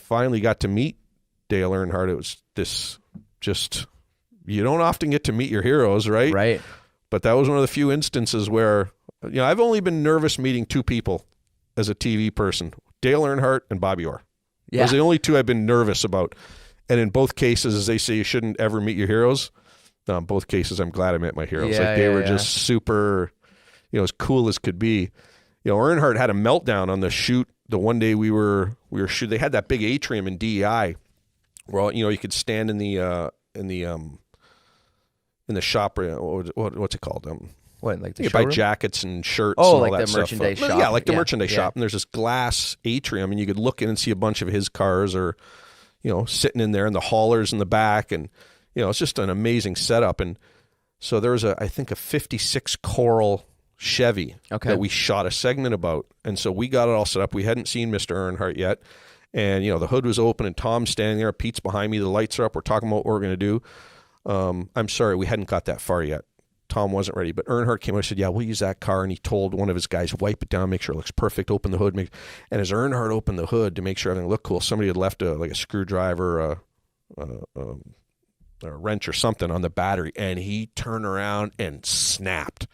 finally got to meet Dale Earnhardt, it was this just, you don't often get to meet your heroes, right? Right. But that was one of the few instances where, I've only been nervous meeting two people as a TV person, Dale Earnhardt and Bobby Orr. Yeah. Those are the only two I've been nervous about. And in both cases, as they say, you shouldn't ever meet your heroes. In both cases, I'm glad I met my heroes. Yeah, they yeah, were yeah. just super, as cool as could be. Earnhardt had a meltdown on the shoot. The one day we were shooting, they had that big atrium in DEI, where you could stand in the shop. What's it called? What, like the you showroom? buy jackets and shirts. Oh, and all like that the stuff. merchandise shop. Yeah, like the merchandise shop. And there's this glass atrium, and you could look in and see a bunch of his cars, or sitting in there, and the haulers in the back, and it's just an amazing setup. And so there was I think a '56 Coral Chevy that we shot a segment about, and so we got it all set up. We hadn't seen Mr. Earnhardt yet, and the hood was open, and Tom's standing there. Pete's behind me. The lights are up. We're talking about what we're going to do. I'm sorry, we hadn't got that far yet. Tom wasn't ready, but Earnhardt came out and said, yeah, we'll use that car. And he told one of his guys, wipe it down, make sure it looks perfect, open the hood. And as Earnhardt opened the hood to make sure everything looked cool, somebody had left a screwdriver, a wrench or something on the battery, and he turned around and snapped.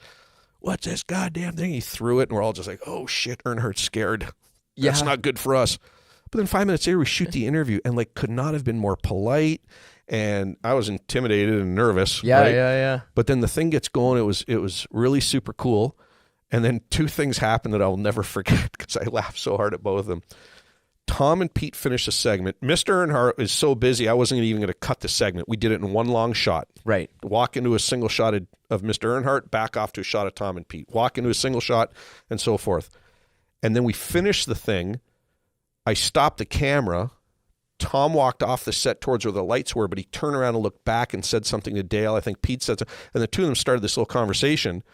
What's this goddamn thing? He threw it, and we're all just like, oh, shit, Earnhardt's scared. That's not good for us. But then 5 minutes later, we shoot the interview, and could not have been more polite. And I was intimidated and nervous. Yeah, right? yeah. But then the thing gets going. It was really super cool. And then two things happened that I'll never forget because I laughed so hard at both of them. Tom and Pete finished a segment. Mr. Earnhardt is so busy, I wasn't even going to cut the segment. We did it in one long shot. Right. Walk into a single shot of Mr. Earnhardt, back off to a shot of Tom and Pete. Walk into a single shot, and so forth. And then we finished the thing. I stopped the camera. Tom walked off the set towards where the lights were, but he turned around and looked back and said something to Dale. I think Pete said something, and the two of them started this little conversation.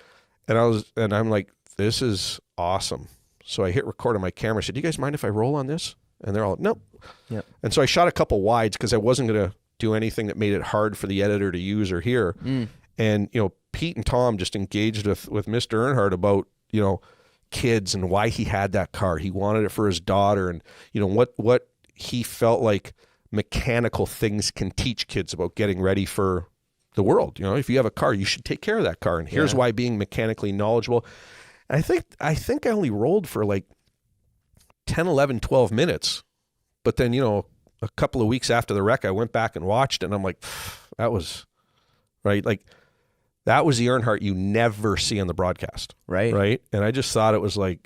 And I'm like, this is awesome. So I hit record on my camera. I said, do you guys mind if I roll on this? And they're all, nope. Yep. And so I shot a couple wides because I wasn't going to do anything that made it hard for the editor to use or hear. And, Pete and Tom just engaged with Mr. Earnhardt about, kids and why he had that car. He wanted it for his daughter, and, what he felt like mechanical things can teach kids about getting ready for the world. If you have a car, you should take care of that car. And here's why being mechanically knowledgeable. And I think I only rolled for 10, 11, 12 minutes. But then, a couple of weeks after the wreck, I went back and watched it, and I'm like, that was right. That was the Earnhardt you never see on the broadcast. Right. Right. And I just thought it was that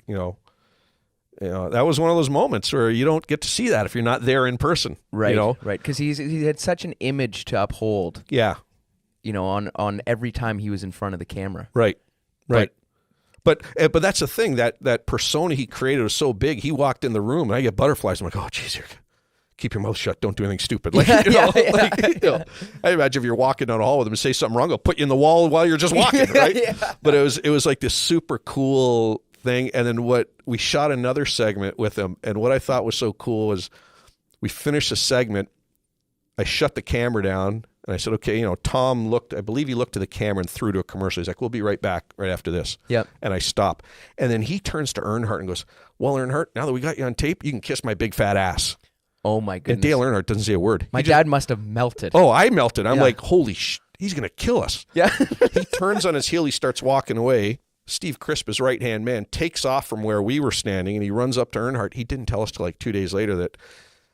was one of those moments where you don't get to see that if you're not there in person. Right. Right. Because he had such an image to uphold. Yeah. On every time he was in front of the camera. Right. But that's the thing, that persona he created was so big. He walked in the room and I get butterflies. I'm like, oh, geez, keep your mouth shut. Don't do anything stupid. I imagine if you're walking down a hall with him and say something wrong, he'll put you in the wall while you're just walking, right? But it was like this super cool thing. And then we shot another segment with him. And what I thought was so cool was we finished the segment. I shut the camera down and I said, okay, Tom I believe he looked to the camera and threw to a commercial. He's like, we'll be right back right after this. Yep. And I stop. And then he turns to Earnhardt and goes, well, Earnhardt, now that we got you on tape, you can kiss my big fat ass. Oh my goodness. And Dale Earnhardt doesn't say a word. My dad must have melted. Oh, I melted. I'm like, holy he's going to kill us. Yeah. He turns on his heel. He starts walking away. Steve Crisp, his right-hand man, takes off from where we were standing, and he runs up to Earnhardt. He didn't tell us till 2 days later that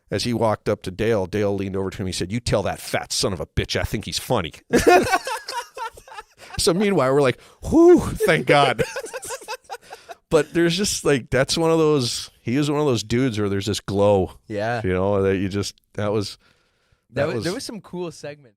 as he walked up to Dale leaned over to him. He said, you tell that fat son of a bitch I think he's funny. So meanwhile, we're like, whew, thank God. But there's just that's one of those, he is one of those dudes where there's this glow. Yeah. That you just, that was. There was some cool segments.